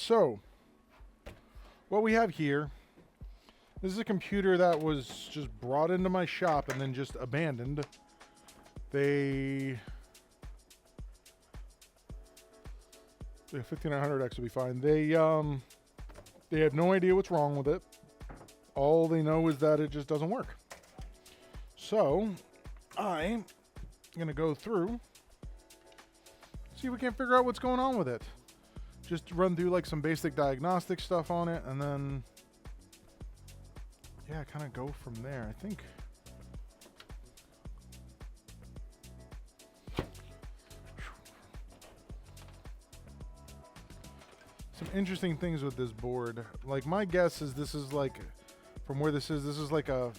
So, what we have here, this is a computer that was just brought into my shop and then just abandoned. They 5900X will be fine. They have no idea what's wrong with it. All they know is that it just doesn't work. So, I'm gonna go through, see if we can figure out what's going on with it. Just run through like some basic diagnostic stuff on it, and then yeah, kind of go from there. I think some interesting things with this board. Like, my guess is this is like, from where this is like a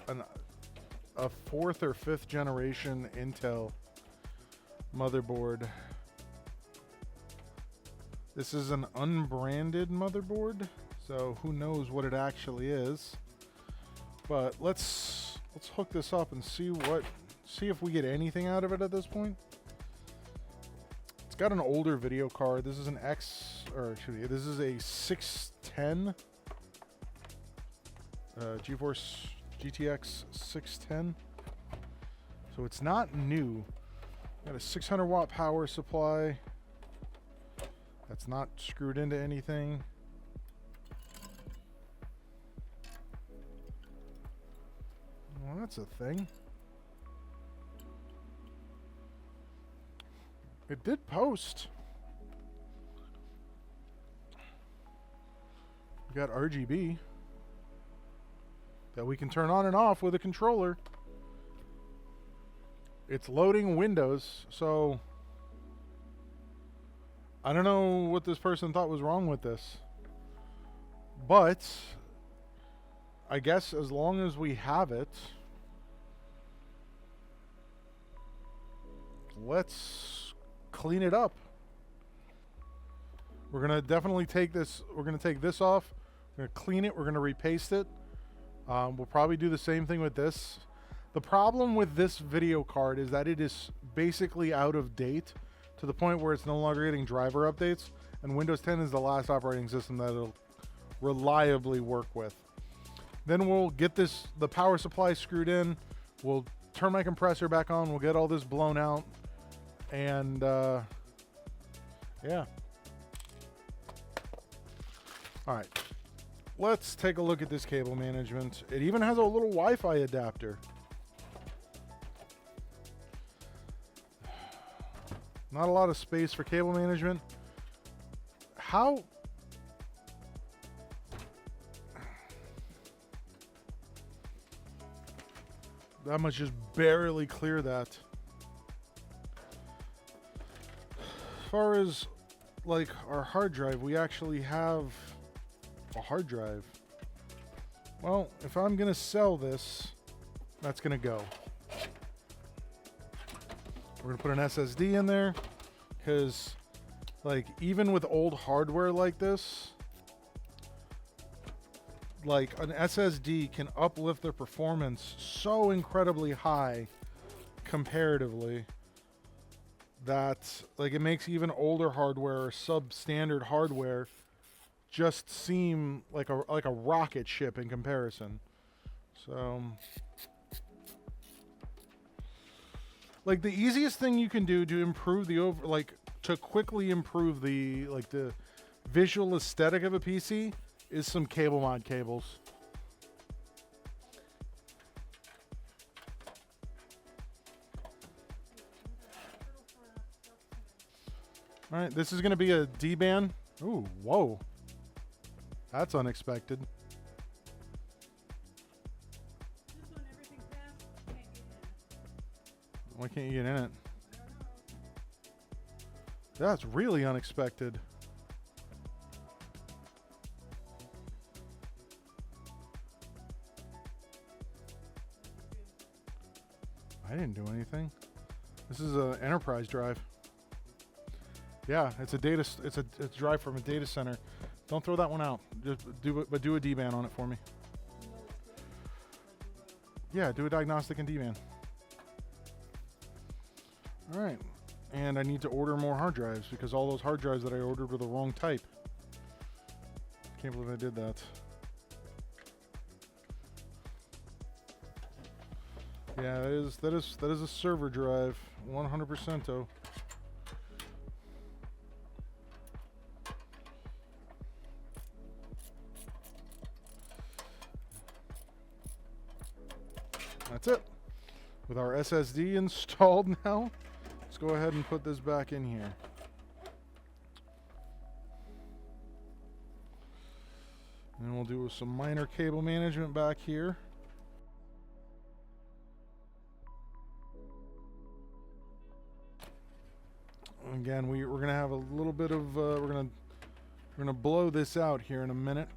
4th or 5th generation Intel motherboard. This is an unbranded motherboard, so who knows what it actually is. But let's hook this up and see if we get anything out of it at this point. It's got an older video card. This is an this is a 610 GeForce GTX 610. So it's not new. Got a 600 watt power supply. That's not screwed into anything. Well, that's a thing. It did post. We got RGB that we can turn on and off with a controller. It's loading Windows, so I don't know what this person thought was wrong with this, but I guess as long as we have it, let's clean it up. We're gonna definitely take this. We're gonna take this off. We're gonna clean it. We're gonna repaste it. We'll probably do the same thing with this. The problem with this video card is that it is basically out of date, to the point where it's no longer getting driver updates, and Windows 10 is the last operating system that it'll reliably work with. Then we'll get the power supply screwed in, we'll turn my compressor back on, we'll get all this blown out, and yeah. Alright, let's take a look at this cable management. It even has a little Wi-Fi adapter. Not a lot of space for cable management. How? That must just barely clear that. As far as like our hard drive, we actually have a hard drive. Well, if I'm gonna sell this, that's gonna go. We're gonna put an SSD in there, because like even with old hardware like this, like an SSD can uplift the performance so incredibly high comparatively that like it makes even older hardware or substandard hardware just seem like a rocket ship in comparison. So like the easiest thing you can do to improve to quickly improve the visual aesthetic of a PC is some cable mod cables. All right, this is going to be a D-band. Ooh, whoa. That's unexpected. Why can't you get in it? That's really unexpected. I didn't do anything. This is an enterprise drive. Yeah, it's a drive from a data center. Don't throw that one out. Just do a D-band on it for me. Yeah, do a diagnostic and D-band. All right, and I need to order more hard drives because all those hard drives that I ordered were the wrong type. Can't believe I did that. Yeah, that is a server drive, 100% though. That's it. With our SSD installed now, let's go ahead and put this back in here. And we'll do some minor cable management back here. Again, we're gonna have a little bit of we're gonna blow this out here in a minute.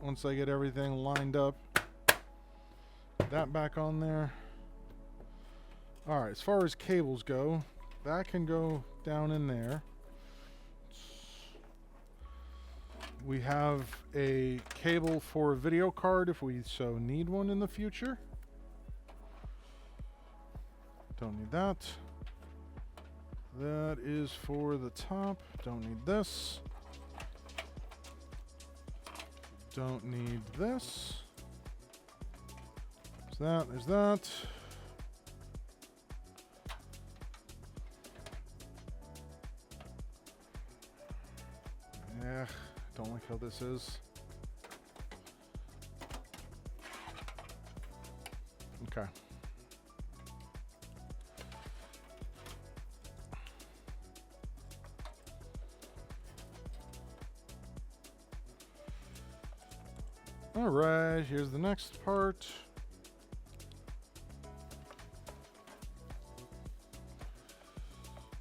Once I get everything lined up, put that back on there. All right, as far as cables go, that can go down in there. We have a cable for a video card if we so need one in the future. Don't need that. That is for the top. Don't need this. Don't need this. There's that. Yeah, don't like how this is. Okay. All right, here's the next part.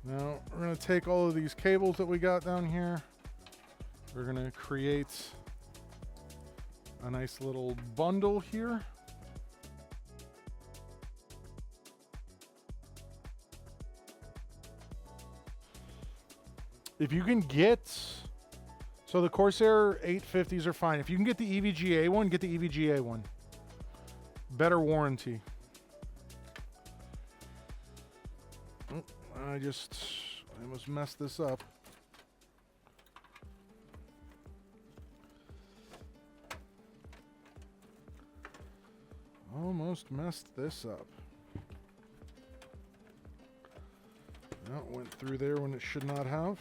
Now, we're going to take all of these cables that we got down here. We're going to create a nice little bundle here. If you can get... So the Corsair 850s are fine. If you can get the EVGA one, get the EVGA one. Better warranty. Oh, I almost messed this up. Almost messed this up. No, it went through there when it should not have.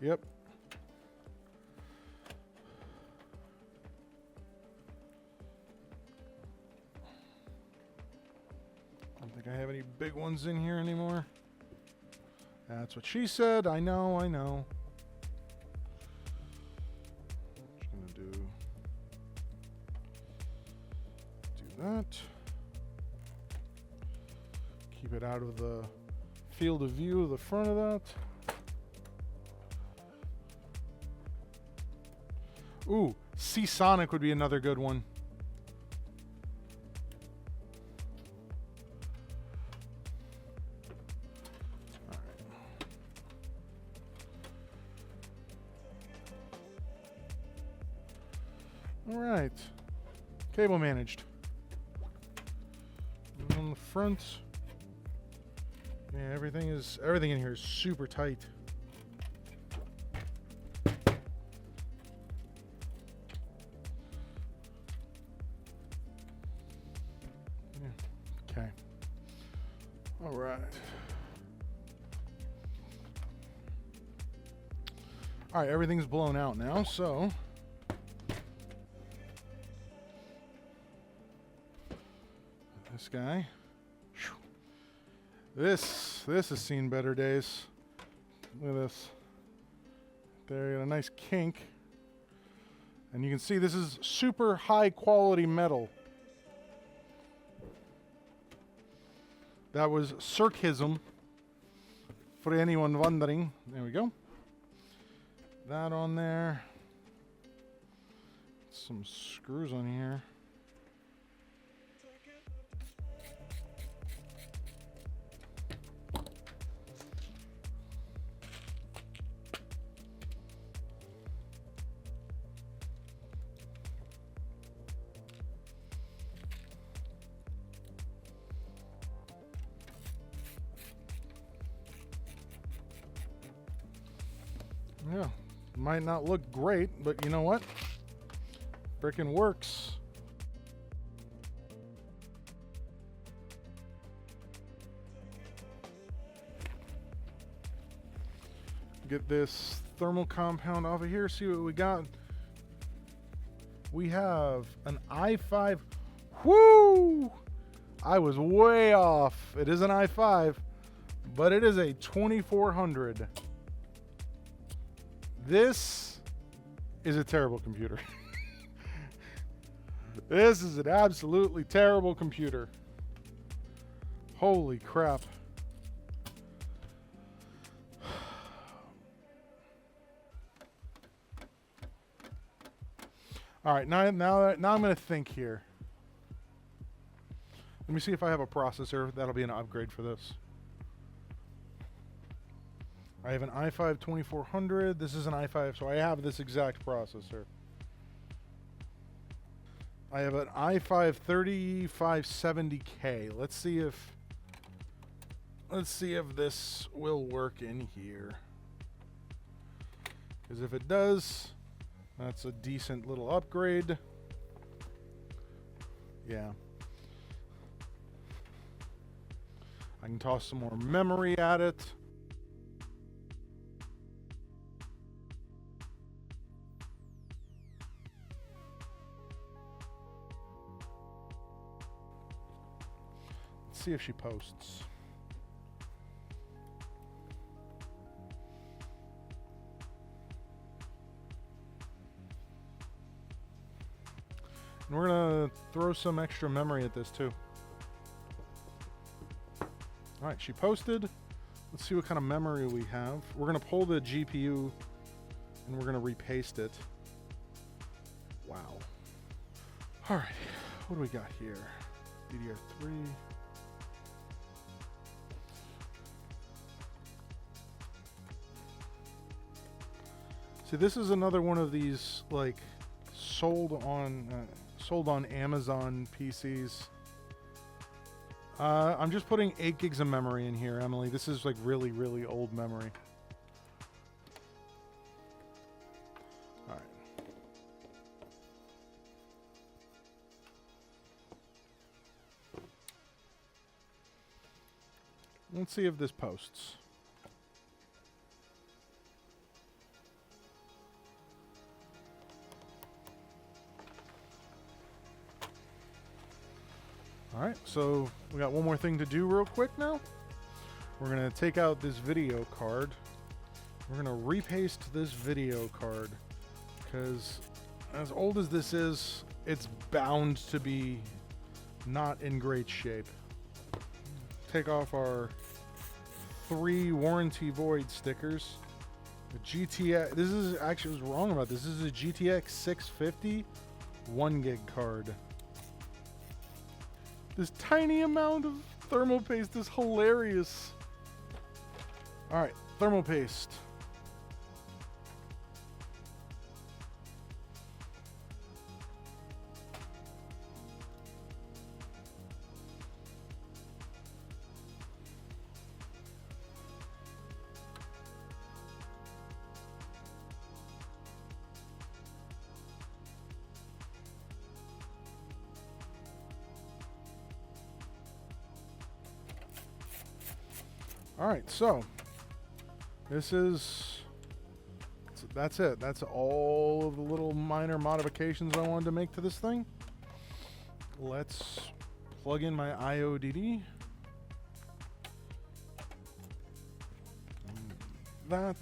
Yep. I don't think I have any big ones in here anymore. That's what she said. I know, I know. Just gonna do that. Keep it out of the field of view of the front of that. Ooh, Seasonic would be another good one. All right. Cable managed. And on the front, yeah, everything in here is super tight. Okay. All right. All right, everything's blown out now, so this guy. This has seen better days. Look at this. There, you got a nice kink. And you can see this is super high quality metal. That was Circism, for anyone wondering. There we go. That on there. Some screws on here. Yeah, might not look great, but you know what? Frickin' works. Get this thermal compound off of here, see what we got. We have an i5. Whoo! I was way off. It is an i5, but it is a 2400. This is a terrible computer. This is an absolutely terrible computer. Holy crap. All right, now I'm going to think here. Let me see if I have a processor. That'll be an upgrade for this. I have an i5 2400. This is an i5, so I have this exact processor. I have an i5 3570K. Let's see if this will work in here. Because if it does, that's a decent little upgrade. Yeah. I can toss some more memory at it. Let's see if she posts. And we're gonna throw some extra memory at this too. All right, she posted. Let's see what kind of memory we have. We're gonna pull the GPU and we're gonna repaste it. Wow. All right, what do we got here? DDR3. See, this is another one of these like sold on Amazon PCs. I'm just putting 8 gigs of memory in here, Emily. This is like really, really old memory. All right. Let's see if this posts. All right, so we got one more thing to do real quick now. We're gonna take out this video card. We're gonna repaste this video card because as old as this is, it's bound to be not in great shape. Take off our 3 warranty void stickers. The GTX, this is actually, I was wrong about this. This is a GTX 650 1 gig card. This tiny amount of thermal paste is hilarious. All right, thermal paste. All right, so this is, that's it. That's all of the little minor modifications I wanted to make to this thing. Let's plug in my IODD. That,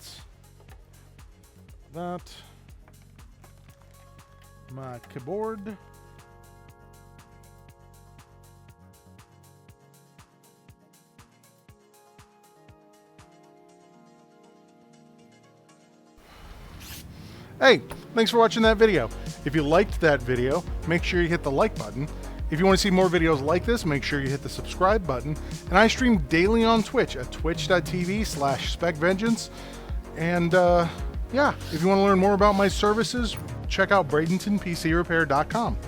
my keyboard. Hey, thanks for watching that video. If you liked that video, make sure you hit the like button. If you want to see more videos like this, make sure you hit the subscribe button. And I stream daily on Twitch at twitch.tv/SpecVengeance. And yeah, if you want to learn more about my services, check out Bradenton PC Repair.com.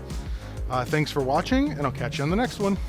Thanks for watching, and I'll catch you on the next one.